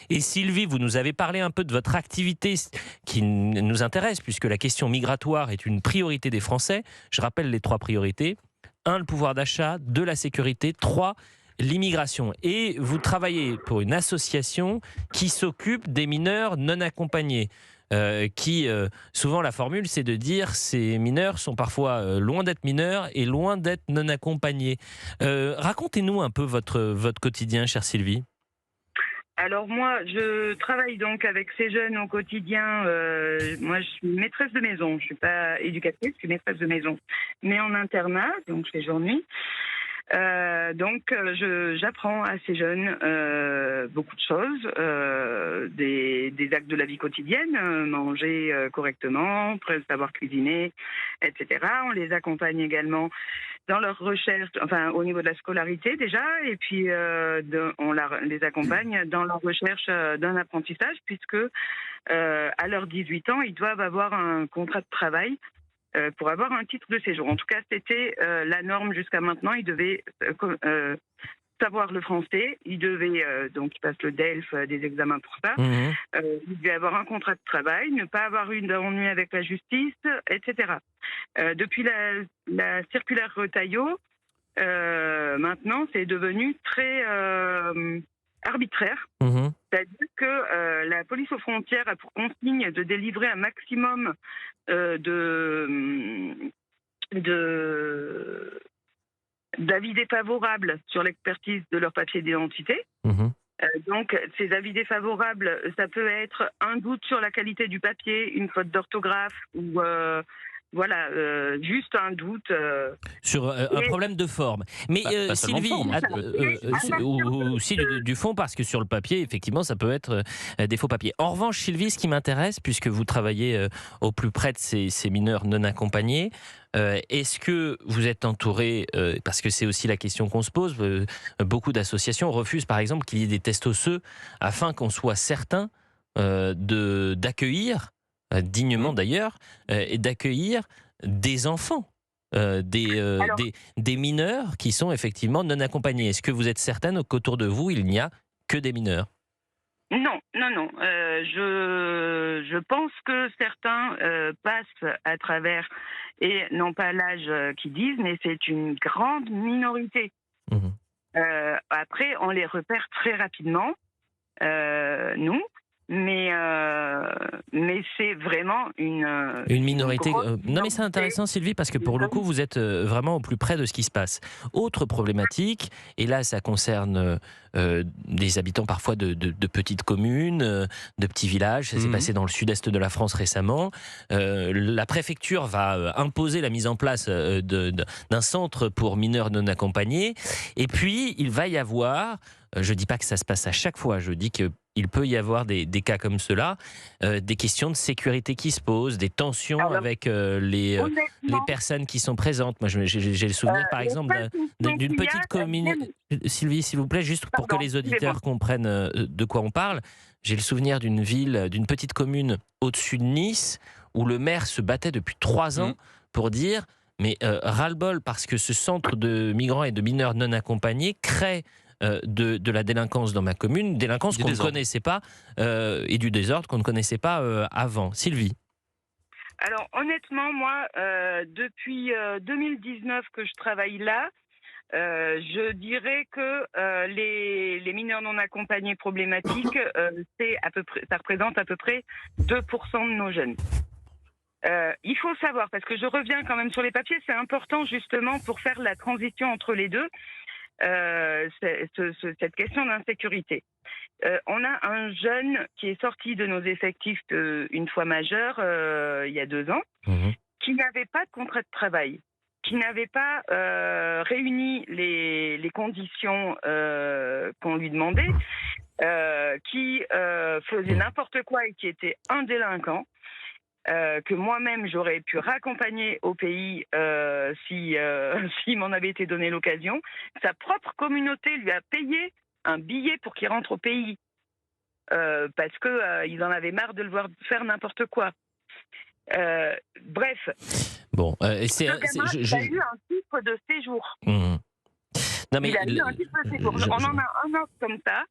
Et Sylvie, vous nous avez parlé un peu de votre activité qui nous intéresse, puisque la question migratoire est une priorité des Français. Je rappelle les 3 priorités. 1, le pouvoir d'achat. 2, la sécurité. 3, l'immigration. Et vous travaillez pour une association qui s'occupe des mineurs non accompagnés. Souvent la formule, c'est de dire ces mineurs sont parfois loin d'être mineurs et loin d'être non accompagnés. Racontez-nous un peu votre quotidien, chère Sylvie. Alors moi, je travaille donc avec ces jeunes au quotidien. Moi, je suis maîtresse de maison. Je suis pas éducatrice, je suis maîtresse de maison, mais en internat, donc je fais jour-nuit. J'apprends à ces jeunes beaucoup de choses, des actes de la vie quotidienne, manger correctement, savoir cuisiner, etc. On les accompagne également dans leur recherche, enfin au niveau de la scolarité déjà, et puis les accompagne dans leur recherche d'un apprentissage, puisque à leurs 18 ans, ils doivent avoir un contrat de travail pour avoir un titre de séjour. En tout cas, c'était la norme jusqu'à maintenant. Ils devaient savoir le français. Ils devaient, donc ils passent le DELF, des examens pour ça. Mmh. Ils devaient avoir un contrat de travail, ne pas avoir eu d'ennui avec la justice, etc. Depuis la circulaire Retailleau, maintenant, c'est devenu très arbitraire. Mmh. C'est-à-dire que la police aux frontières a pour consigne de délivrer un maximum d'avis défavorables sur l'expertise de leur papier d'identité. Mmh. Donc, ces avis défavorables, ça peut être un doute sur la qualité du papier, une faute d'orthographe ou juste un doute. Sur un problème de forme. Mais Pas seulement de Sylvie, forme, ou aussi du fond, parce que sur le papier, effectivement, ça peut être des faux papiers. En revanche, Sylvie, ce qui m'intéresse, puisque vous travaillez au plus près de ces mineurs non accompagnés, est-ce que vous êtes entouré, parce que c'est aussi la question qu'on se pose, beaucoup d'associations refusent par exemple qu'il y ait des tests osseux afin qu'on soit certain d'accueillir, dignement d'ailleurs, et d'accueillir des enfants, des mineurs qui sont effectivement non accompagnés. Est-ce que vous êtes certaine qu'autour de vous, il n'y a que des mineurs ? Non. Je pense que certains passent à travers et n'ont pas l'âge qu'ils disent, mais c'est une grande minorité. Mmh. Après, on les repère très rapidement, nous, mais c'est vraiment Une minorité. Non, mais c'est minorité. intéressant, Sylvie, parce que pour le coup, vous êtes vraiment au plus près de ce qui se passe. Autre problématique, et là, ça concerne des habitants parfois de petites communes, de petits villages. Ça s'est passé dans le sud-est de la France récemment. La préfecture va imposer la mise en place d'un centre pour mineurs non accompagnés. Et puis, il va y avoir, je ne dis pas que ça se passe à chaque fois, je dis qu'il peut y avoir des cas comme cela, des questions de sécurité qui se posent, des tensions avec les personnes qui sont présentes. Moi, j'ai le souvenir, par exemple, d'une petite commune. Sylvie, s'il vous plaît, juste pour que les auditeurs comprennent de quoi on parle. J'ai le souvenir d'une ville, d'une petite commune au-dessus de Nice, où le maire se battait depuis 3 ans pour dire, mais ras-le-bol, parce que ce centre de migrants et de mineurs non accompagnés crée de la délinquance dans ma commune, délinquance qu'on ne connaissait pas, et du désordre qu'on ne connaissait pas avant. Sylvie. Alors honnêtement, moi, depuis 2019 que je travaille là, je dirais que les mineurs non accompagnés problématiques, ça représente à peu près 2% de nos jeunes. Il faut savoir, parce que je reviens quand même sur les papiers, c'est important justement pour faire la transition entre les deux, cette question d'insécurité. On a un jeune qui est sorti de nos effectifs une fois majeur, il y a 2 ans, qui n'avait pas de contrat de travail, qui n'avait pas réuni les conditions qu'on lui demandait, qui faisait n'importe quoi et qui était un délinquant, que moi-même j'aurais pu raccompagner au pays s'il m'en avait été donné l'occasion. Sa propre communauté lui a payé un billet pour qu'il rentre au pays, parce qu'ils en avaient marre de le voir faire n'importe quoi. Bref. Bon, il a eu un titre de séjour. Non, mais Il a eu un titre de séjour. On en a un autre comme ça.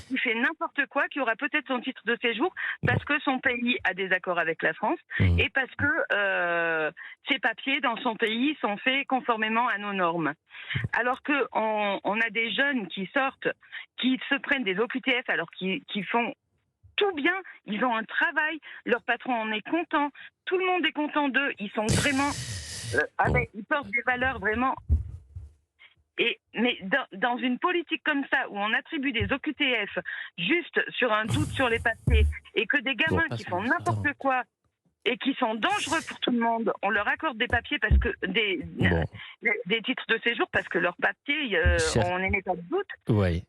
qui fait n'importe quoi, qui aura peut-être son titre de séjour parce que son pays a des accords avec la France et parce que ses papiers dans son pays sont faits conformément à nos normes. Alors qu'on a des jeunes qui sortent, qui se prennent des OQTF alors qu'ils font tout bien, ils ont un travail, leur patron en est content, tout le monde est content d'eux, ils sont vraiment... ils portent des valeurs vraiment... Mais dans une politique comme ça, où on attribue des OQTF juste sur un doute sur les papiers, et que des gamins qui font n'importe quoi et qui sont dangereux pour tout le monde, on leur accorde des papiers parce que des titres de séjour parce que leurs papiers, on n'émet pas de doute. Oui.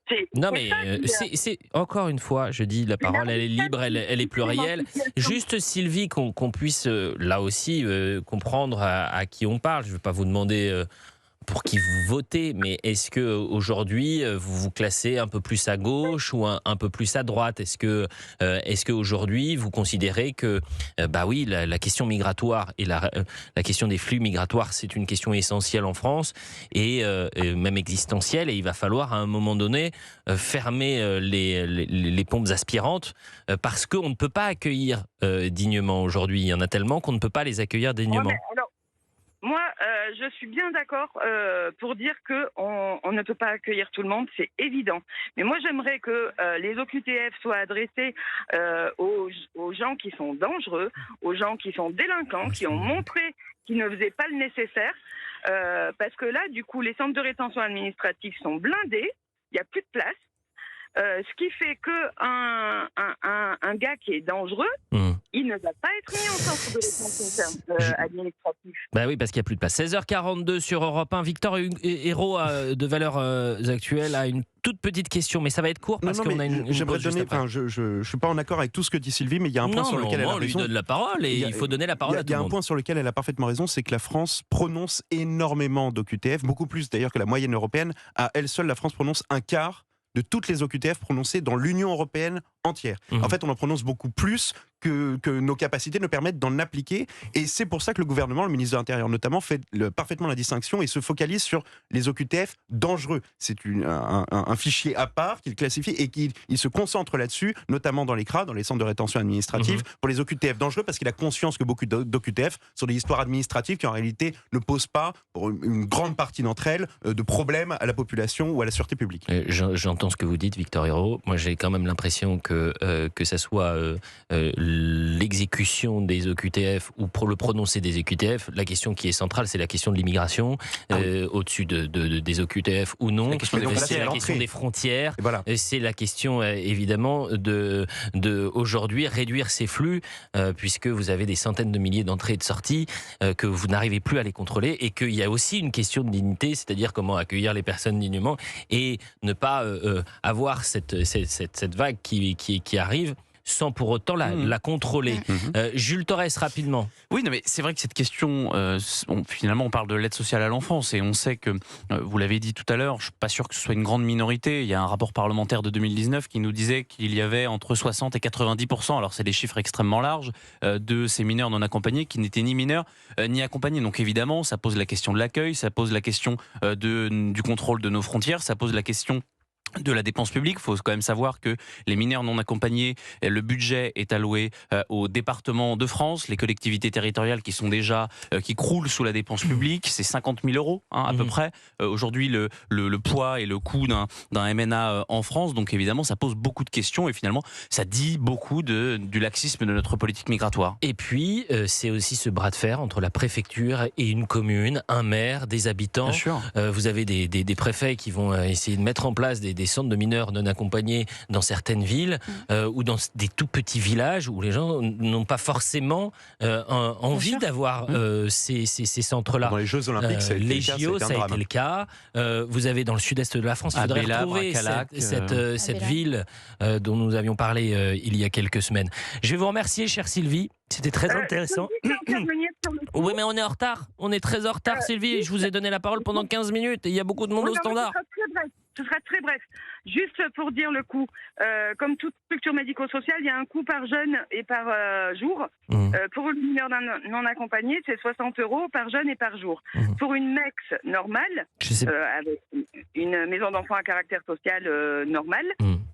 C'est encore une fois, je dis, la parole, elle est libre, elle est plurielle. Juste, Sylvie, qu'on puisse là aussi comprendre à qui on parle. Je ne vais pas vous demander pour qui vous votez, mais est-ce que aujourd'hui vous vous classez un peu plus à gauche ou un peu plus à droite? Est-ce que aujourd'hui vous considérez que la question migratoire et la question des flux migratoires, c'est une question essentielle en France et même existentielle, et il va falloir à un moment donné fermer les pompes aspirantes parce qu'on ne peut pas accueillir dignement aujourd'hui. Il y en a tellement qu'on ne peut pas les accueillir dignement. Moi, je suis bien d'accord pour dire qu'on ne peut pas accueillir tout le monde, c'est évident. Mais moi, j'aimerais que les OQTF soient adressés aux gens qui sont dangereux, aux gens qui sont délinquants, qui ont montré qu'ils ne faisaient pas le nécessaire. Parce que là, du coup, les centres de rétention administrative sont blindés, il n'y a plus de place. Ce qui fait qu'un gars qui est dangereux, il ne va pas être mis en centre de rétention administratif. Bah oui, parce qu'il n'y a plus de place. 16h42 sur Europe 1. Victor Hérault de Valeurs Actuelles a une toute petite question, mais ça va être court parce qu'on a une j'aimerais donner. Je suis pas en accord avec tout ce que dit Sylvie, mais il y a un point sur lequel elle a raison. On lui donne la parole et il faut donner la parole à tout le monde. Il y a un point sur lequel elle a parfaitement raison, c'est que la France prononce énormément d'OQTF, beaucoup plus d'ailleurs que la moyenne européenne. À elle seule, la France prononce un quart de toutes les OQTF prononcées dans l'Union européenne entière. En fait, on en prononce beaucoup plus que nos capacités ne permettent d'en appliquer. Et c'est pour ça que le gouvernement, le ministre de l'Intérieur notamment, fait parfaitement la distinction et se focalise sur les OQTF dangereux. C'est un fichier à part qu'il classifie et qu'il se concentre là-dessus, notamment dans les CRA, dans les centres de rétention administrative, pour les OQTF dangereux, parce qu'il a conscience que beaucoup d'OQTF sont des histoires administratives qui en réalité ne posent pas, pour une grande partie d'entre elles, de problèmes à la population ou à la sûreté publique. J'entends ce que vous dites, Victor Hérault. Moi, j'ai quand même l'impression que ça soit l'exécution des OQTF ou pour le prononcer des OQTF, la question qui est centrale, c'est la question de l'immigration, au-dessus des OQTF ou non. C'est la question des frontières. Voilà. C'est la question, évidemment, de aujourd'hui réduire ces flux, puisque vous avez des centaines de milliers d'entrées et de sorties, que vous n'arrivez plus à les contrôler, et qu'il y a aussi une question de dignité, c'est-à-dire comment accueillir les personnes dignement et ne pas avoir cette vague qui arrive sans pour autant la contrôler. Jules Torres, rapidement. Oui, non, mais c'est vrai que cette question, finalement, on parle de l'aide sociale à l'enfance et on sait que, vous l'avez dit tout à l'heure, je ne suis pas sûr que ce soit une grande minorité. Il y a un rapport parlementaire de 2019 qui nous disait qu'il y avait entre 60 et 90%, alors c'est des chiffres extrêmement larges, de ces mineurs non accompagnés qui n'étaient ni mineurs ni accompagnés. Donc évidemment, ça pose la question de l'accueil, ça pose la question du contrôle de nos frontières, ça pose la question de la dépense publique. Il faut quand même savoir que les mineurs non accompagnés, le budget est alloué aux départements de France, les collectivités territoriales qui sont déjà, qui croulent sous la dépense publique, c'est 50 000 euros à peu près. Aujourd'hui, le poids et le coût d'un MNA en France, donc évidemment, ça pose beaucoup de questions et finalement, ça dit beaucoup du laxisme de notre politique migratoire. Et puis, c'est aussi ce bras de fer entre la préfecture et une commune, un maire, des habitants. Bien sûr. Vous avez des préfets qui vont essayer de mettre en place des centres de mineurs non accompagnés dans certaines villes ou dans des tout petits villages où les gens n'ont pas forcément envie d'avoir ces centres-là. Dans les Jeux Olympiques, les JO, ça a été le cas. Vous avez dans le sud-est de la France, il faudrait retrouver cette ville dont nous avions parlé il y a quelques semaines. Je vais vous remercier, chère Sylvie. C'était très intéressant. Oui, mais on est en retard. On est très en retard, Sylvie. Et je vous ai donné la parole pendant 15 minutes. Et il y a beaucoup de monde au standard. Ce sera très bref. Juste pour dire le coût. Comme toute structure médico-sociale, il y a un coût par jeune et par jour. Pour une mineur non accompagné, c'est 60 € par jeune et par jour. Pour une MEX normale, avec une maison d'enfants à caractère social normale,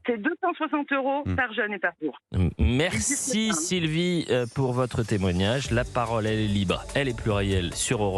C'est 260 € par jeune et par jour. Merci Sylvie pour votre témoignage. La parole, elle est libre, elle est plurielle sur Europe.